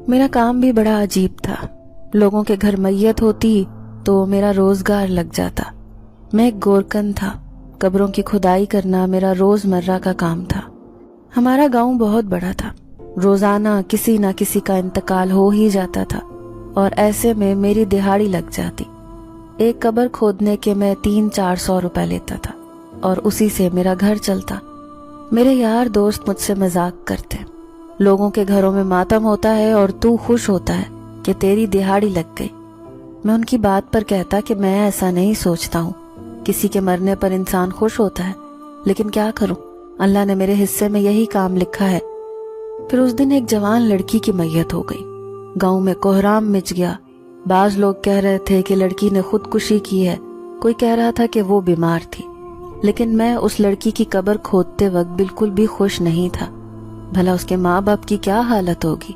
میرا کام بھی بڑا عجیب تھا. لوگوں کے گھر میت ہوتی تو میرا روزگار لگ جاتا. میں ایک گورکن تھا. قبروں کی کھدائی کرنا میرا روزمرہ کا کام تھا. ہمارا گاؤں بہت بڑا تھا. روزانہ کسی نہ کسی کا انتقال ہو ہی جاتا تھا اور ایسے میں میری دہاڑی لگ جاتی. ایک قبر کھودنے کے میں 300-400 روپے لیتا تھا اور اسی سے میرا گھر چلتا. میرے یار دوست مجھ سے مذاق کرتے. لوگوں کے گھروں میں ماتم ہوتا ہے اور تو خوش ہوتا ہے کہ تیری دہاڑی لگ گئی. میں ان کی بات پر کہتا کہ میں ایسا نہیں سوچتا ہوں. کسی کے مرنے پر انسان خوش ہوتا ہے، لیکن کیا کروں، اللہ نے میرے حصے میں یہی کام لکھا ہے. پھر اس دن ایک جوان لڑکی کی میت ہو گئی. گاؤں میں کوہرام مچ گیا. بعض لوگ کہہ رہے تھے کہ لڑکی نے خودکشی کی ہے، کوئی کہہ رہا تھا کہ وہ بیمار تھی. لیکن میں اس لڑکی کی قبر کھودتے وقت بالکل بھی خوش نہیں تھا. بھلا اس کے ماں باپ کی کیا حالت ہوگی.